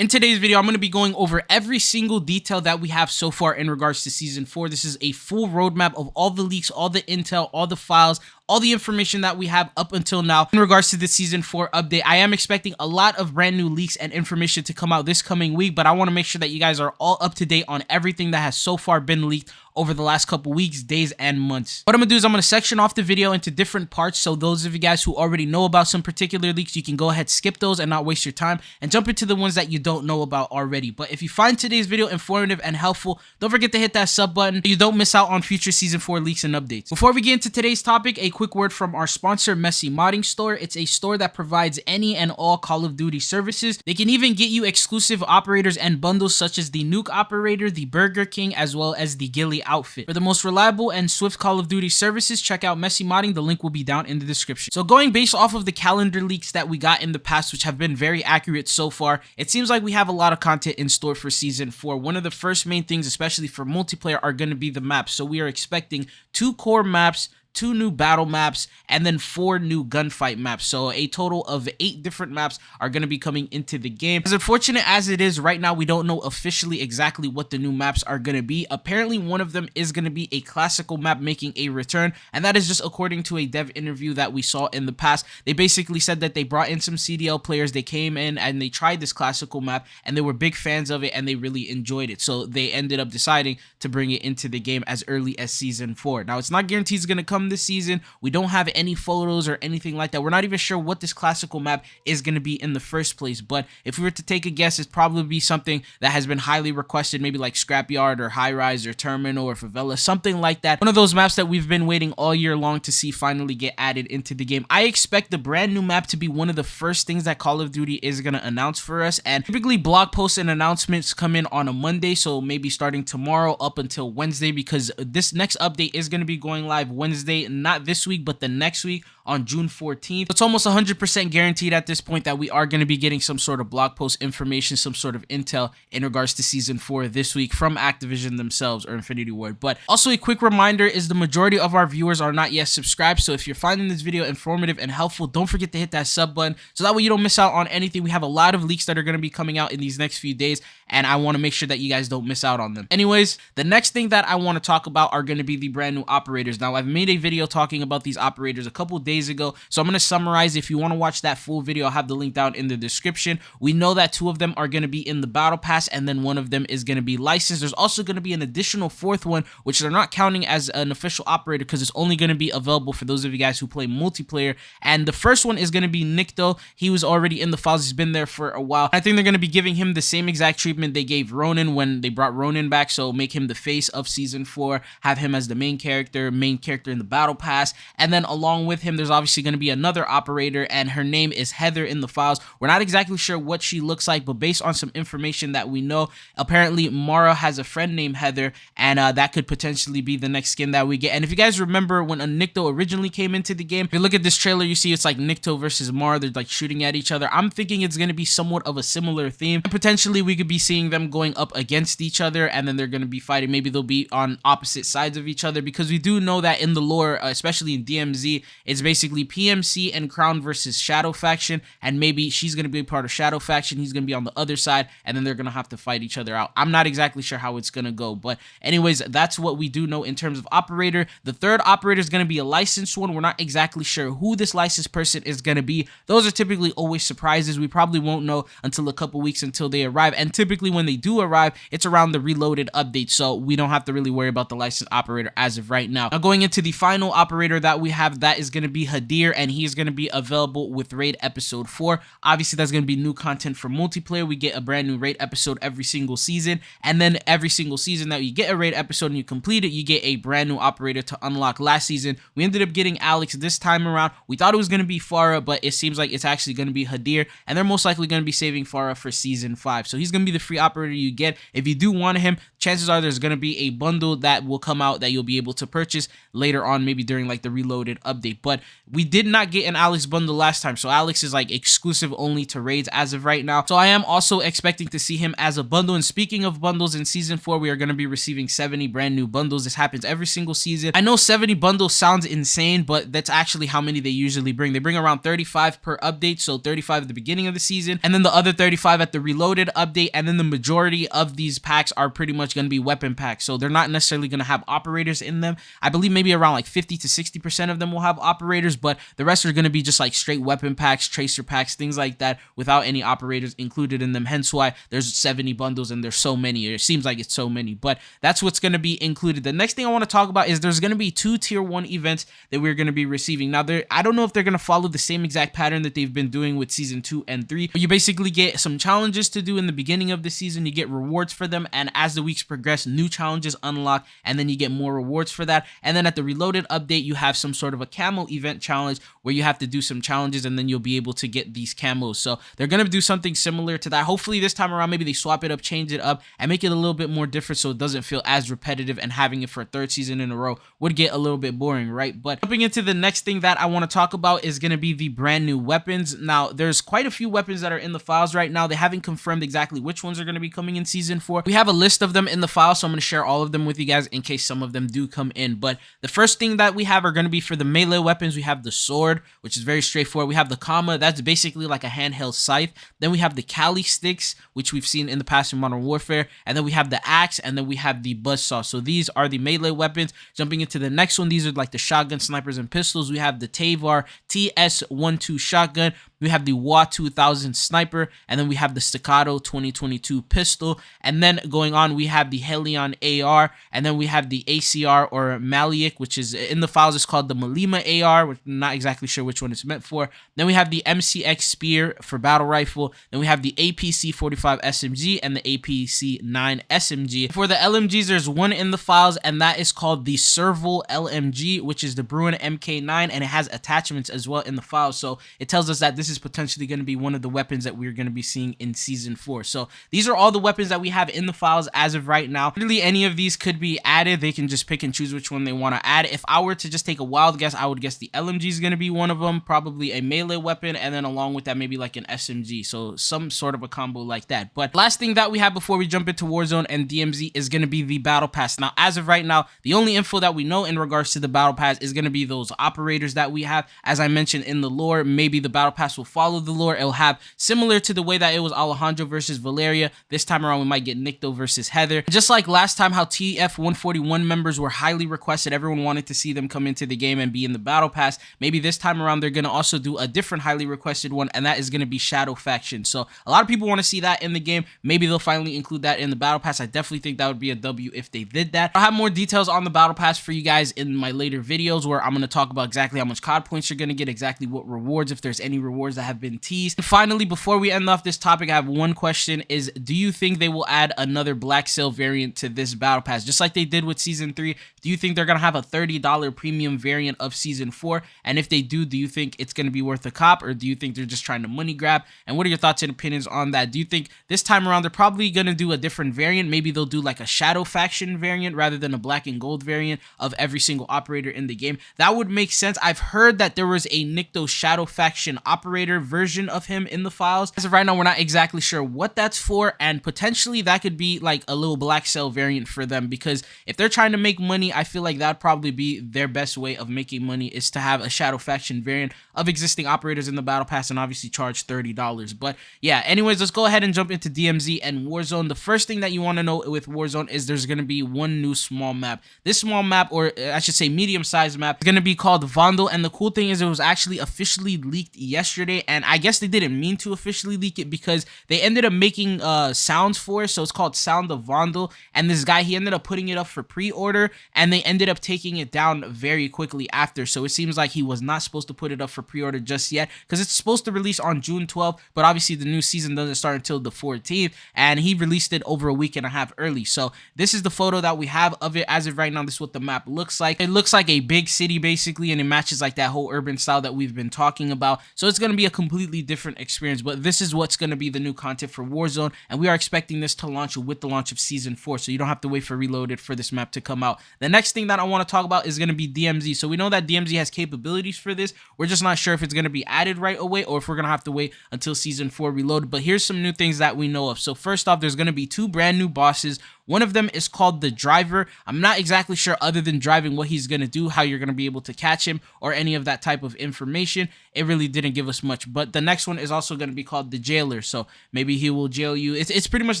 In today's video, I'm going to be going over every single detail that we have so far in regards to Season 4. This is a full roadmap of all the leaks, all the intel, all the files, all the information that we have up until now in regards to the Season 4 update. I am expecting a lot of brand new leaks and information to come out this coming week, but I want to make sure that you guys are all up to date on everything that has so far been leaked over the last couple weeks, days, and months. What I'm gonna do is I'm gonna section off the video into different parts, so those of you guys who already know about some particular leaks, you can go ahead, skip those and not waste your time, and jump into the ones that you don't know about already. But if you find today's video informative and helpful, don't forget to hit that sub button so you don't miss out on future Season 4 leaks and updates. Before we get into today's topic, a quick word from our sponsor, Messy Modding Store. It's a store that provides any and all Call of Duty services. They can even get you exclusive operators and bundles such as the Nuke Operator, the Burger King, as well as the Ghillie outfit. For the most reliable and swift Call of Duty services, check out Messy Modding. The link will be down in the description. So going based off of the calendar leaks that we got in the past, which have been very accurate so far, it seems like we have a lot of content in store for Season 4. One of the first main things, especially for multiplayer, are going to be the maps. So we are expecting 2 core maps, 2 new battle maps, and then 4 new gunfight maps. So a total of 8 different maps are going to be coming into the game. As unfortunate as it is, right now we don't know officially exactly what the new maps are going to be. Apparently one of them is going to be a classical map making a return, and that is just according to a dev interview that we saw in the past. They basically said that they brought in some CDL players, they came in and they tried this classical map and they were big fans of it and they really enjoyed it. So they ended up deciding to bring it into the game as early as Season 4. Now it's not guaranteed it's going to come this season. We don't have any photos or anything like that. We're not even sure what this classical map is going to be in the first place, but if we were to take a guess, it's probably be something that has been highly requested, maybe like Scrapyard or High Rise or Terminal or Favela, something like that. One of those maps that we've been waiting all year long to see finally get added into the game. I expect the brand new map to be one of the first things that Call of Duty is going to announce for us, and typically blog posts and announcements come in on a Monday, so maybe starting tomorrow up until Wednesday, because this next update is going to be going live Wednesday, not this week, but the next week on June 14th. It's almost 100% guaranteed at this point that we are going to be getting some sort of blog post information, some sort of intel in regards to Season 4 this week from Activision themselves or Infinity Ward. But also a quick reminder is the majority of our viewers are not yet subscribed, so if you're finding this video informative and helpful, don't forget to hit that sub button so that way you don't miss out on anything. We have a lot of leaks that are going to be coming out in these next few days, and I want to make sure that you guys don't miss out on them. Anyways, the next thing that I want to talk about are going to be the brand new operators. Now, I've made a video talking about these operators a couple days ago, so I'm going to summarize. If you want to watch that full video, I'll have the link down in the description. We know that 2 of them are going to be in the battle pass, and then 1 of them is going to be licensed. There's also going to be an additional 4th one, which they're not counting as an official operator because it's only going to be available for those of you guys who play multiplayer. And the first one is going to be Nikto. He was already in the files. He's been there for a while. I think they're going to be giving him the same exact treatment they gave Ronin when they brought Ronin back, so make him the face of Season 4, have him as the main character in the battle pass, and then along with him there's obviously going to be another operator, and her name is Heather in the files. We're not exactly sure what she looks like, but based on some information that we know, apparently Mara has a friend named Heather, and that could potentially be the next skin that we get. And if you guys remember when Nikto originally came into the game, if you look at this trailer, you see it's like Nikto versus Mara. They're like shooting at each other. I'm thinking it's going to be somewhat of a similar theme, and potentially we could be seeing them going up against each other, and then they're going to be fighting. Maybe they'll be on opposite sides of each other, because we do know that in the lore, especially in DMZ, it's basically PMC and Crown versus Shadow Faction, and maybe she's going to be a part of Shadow Faction, he's going to be on the other side, and then they're going to have to fight each other out. I'm not exactly sure how it's going to go, but anyways, that's what we do know in terms of operator. The 3rd operator is going to be a licensed one. We're not exactly sure who this licensed person is going to be. Those are typically always surprises. We probably won't know until a couple weeks until they arrive, and typically when they do arrive, it's around the Reloaded update, so we don't have to really worry about the licensed operator as of right now. Now going into the final operator that we have, that is going to be Hadir, and he's going to be available with Raid Episode 4. Obviously that's going to be new content for multiplayer. We get a brand new Raid episode every single season, and then every single season that you get a Raid episode and you complete it, you get a brand new operator to unlock. Last season we ended up getting Alex. This time around we thought it was going to be Farah, but it seems like it's actually going to be Hadir, and they're most likely going to be saving Farah for Season 5. So he's going to be the free operator you get. If you do want him, chances are there's going to be a bundle that will come out that you'll be able to purchase later on, maybe during like the Reloaded update. But we did not get an Alex bundle last time, so Alex is like exclusive only to raids as of right now. So I am also expecting to see him as a bundle. And speaking of bundles, in season 4 we are going to be receiving 70 brand new bundles. This happens every single season. I know 70 bundles sounds insane, but that's actually how many they usually bring. They bring around 35 per update, so 35 at the beginning of the season, and then the other 35 at the reloaded update. And then the majority of these packs are pretty much going to be weapon packs, so they're not necessarily going to have operators in them. I believe maybe around like 50 to 60% of them will have operators, but the rest are going to be just like straight weapon packs, tracer packs, things like that, without any operators included in them. Hence why there's 70 bundles and there's so many. It seems like it's so many, but that's what's going to be included. The next thing I want to talk about is there's going to be 2 tier 1 events that we're going to be receiving. Now, I don't know if they're going to follow the same exact pattern that they've been doing with season 2 and 3, but you basically get some challenges to do in the beginning of the season. You get rewards for them, and as the weeks progress, new challenges unlock, and then you get more rewards for that. And then at the reloaded update, you have some sort of a camo event challenge where you have to do some challenges, and then you'll be able to get these camos. So they're going to do something similar to that. Hopefully this time around, maybe they swap it up, change it up, and make it a little bit more different so it doesn't feel as repetitive, and having it for a 3rd season in a row would get a little bit boring, right? But jumping into the next thing that I want to talk about is going to be the brand new weapons. Now, there's quite a few weapons that are in the files right now. They haven't confirmed exactly which ones are going to be coming in season 4. We have a list of them in the file, so I'm going to share all of them with you guys in case some of them do come in. But the first thing that we have are going to be for the melee weapons. We have the sword, which is very straightforward. We have the Camo, that's basically like a handheld scythe. Then we have the Kali sticks, which we've seen in the past in Modern Warfare. And then we have the axe, and then we have the buzzsaw. So these are the melee weapons. Jumping into the next one, these are like the shotgun, snipers, and pistols. We have the Tavar TS12 shotgun. We have the WA 2000 sniper, and then we have the Staccato 2022 pistol. And then going on, we have the Helion AR, and then we have the ACR or Maliak, which is in the files, it's called the Malima AR, which I'm not exactly sure which one it's meant for. Then we have the MCX Spear for battle rifle. Then we have the APC 45 SMG and the APC 9 SMG. For the LMGs, there's one in the files, and that is called the Serval LMG, which is the Bruin MK9, and it has attachments as well in the files. So it tells us that this is potentially going to be one of the weapons that we're going to be seeing in season 4. So these are all the weapons that we have in the files as of right now. Really, any of these could be added. They can just pick and choose which one they want to add. If I were to just take a wild guess, I would guess the LMG is going to be one of them, probably a melee weapon, and then along with that, maybe like an SMG. So some sort of a combo like that. But last thing that we have before we jump into Warzone and DMZ is going to be the battle pass. Now, as of right now, the only info that we know in regards to the battle pass is going to be those operators that we have. As I mentioned in the lore, maybe the battle pass will follow the lore. It'll have similar to the way that it was Alejandro versus Valeria. This time around, we might get Nikto versus Heather. Just like last time, how TF141 members were highly requested. Everyone wanted to see them come into the game and be in the battle pass. Maybe this time around, they're going to also do a different highly requested one, and that is going to be Shadow Faction. So a lot of people want to see that in the game. Maybe they'll finally include that in the battle pass. I definitely think that would be a W if they did that. I'll have more details on the battle pass for you guys in my later videos, where I'm going to talk about exactly how much COD points you're going to get, exactly what rewards, if there's any rewards that have been teased. And finally, before we end off this topic, I have one question: is do you think they will add another Blackcell variant to this battle pass, just like they did with season 3? Do you think they're going to have a $30 premium variant of season 4? And if they do you think it's going to be worth a cop, or do you think they're just trying to money grab? And what are your thoughts and opinions on that? Do you think this time around they're probably going to do a different variant? Maybe they'll do like a Shadow Faction variant rather than a black and gold variant of every single operator in the game. That would make sense. I've heard that there was a Nikto Shadow Faction operator version of him in the files. As of right now, we're not exactly sure what that's for, and potentially that could be like a little Blackcell variant for them, because if they're trying to make money, I feel like that'd probably be their best way of making money, is to have a Shadow Faction variant of existing operators in the battle pass and obviously charge $30. But yeah, anyways, let's go ahead and jump into DMZ and Warzone. The first thing that you want to know with Warzone is there's going to be one new small map. This small map, or I should say medium-sized map, is going to be called Vondel, and the cool thing is it was actually officially leaked yesterday, and I guess they didn't mean to officially leak it because they ended up making sounds for it, so it's called Sound of Vondel, and this guy, he ended up putting it up for pre-order, and they ended up taking it down very quickly after. So it seems like he was not supposed to put it up for pre-order just yet, because it's supposed to release on June 12th, but obviously the new season doesn't start until the 14th, and he released it over a week and a half early. So this is the photo that we have of it as of right now. This is what the map looks like. It looks like a big city basically, and it matches like that whole urban style that we've been talking about. So it's going going to be a completely different experience, but this is what's going to be the new content for Warzone, and we are expecting this to launch with the launch of Season 4, so you don't have to wait for Reloaded for this map to come out. The next thing that I want to talk about is going to be DMZ. So we know that DMZ has capabilities for this. We're just not sure if it's going to be added right away or if we're going to have to wait until Season 4 Reloaded, but here's some new things that we know of. So first off, there's going to be 2 brand new bosses. One of them is called the Driver. I'm not exactly sure, other than driving, what he's going to do, how you're going to be able to catch him, or any of that type of information. It really didn't give us much. But the next one is also going to be called the Jailer. So maybe he will jail you. It's pretty much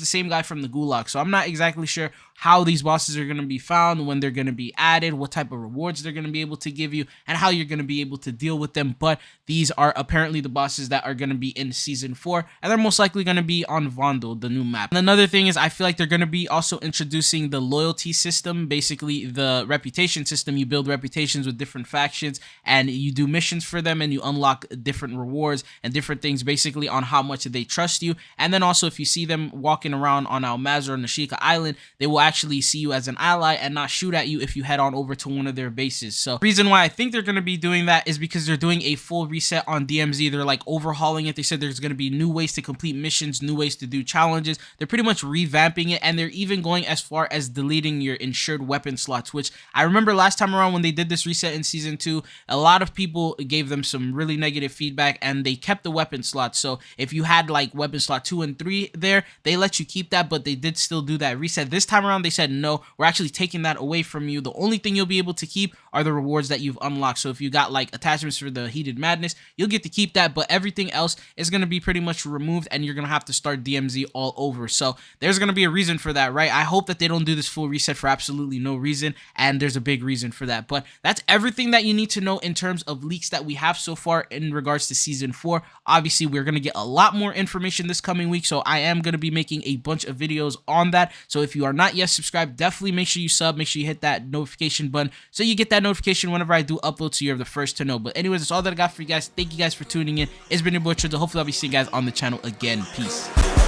the same guy from the Gulag. So I'm not exactly sure how these bosses are going to be found, when they're going to be added, what type of rewards they're going to be able to give you, and how you're going to be able to deal with them. But these are apparently the bosses that are going to be in Season 4, and they're most likely going to be on Vondel, the new map. And another thing is, I feel like they're going to be also introducing the loyalty system, basically the reputation system. You build reputations with different factions, and you do missions for them, and you unlock different rewards and different things basically on how much they trust you. And then also, if you see them walking around on Almaz or Nashika Island, they will actually see you as an ally and not shoot at you if you head on over to one of their bases. So the reason why I think they're going to be doing that is because they're doing a full reset on DMZ. They're like overhauling it. They said there's going to be new ways to complete missions, new ways to do challenges. They're pretty much revamping it, and they're even going as far as deleting your insured weapon slots, which I remember last time around when they did this reset in Season 2, a lot of people gave them some really negative feedback, and they kept the weapon slots. So if you had like weapon slot 2 and 3 there, they let you keep that, but they did still do that reset. This time around, they said, no, we're actually taking that away from you. The only thing you'll be able to keep are the rewards that you've unlocked. So if you got like attachments for the Heated Madness, you'll get to keep that, but everything else is going to be pretty much removed, and you're going to have to start DMZ all over. So there's going to be a reason for that, right? I hope that they don't do this full reset for absolutely no reason, and there's a big reason for that. But that's everything that you need to know in terms of leaks that we have so far in regards to Season 4. Obviously, we're going to get a lot more information this coming week, so I am going to be making a bunch of videos on that. So if you are not yet subscribed, definitely make sure you sub, make sure you hit that notification button so you get that notification whenever I do upload, so you're the first to know. But anyways, that's all that I got for you guys. Thank you guys for tuning in. It's been your boy Trizzle. Hopefully I'll be seeing you guys on the channel again. Peace.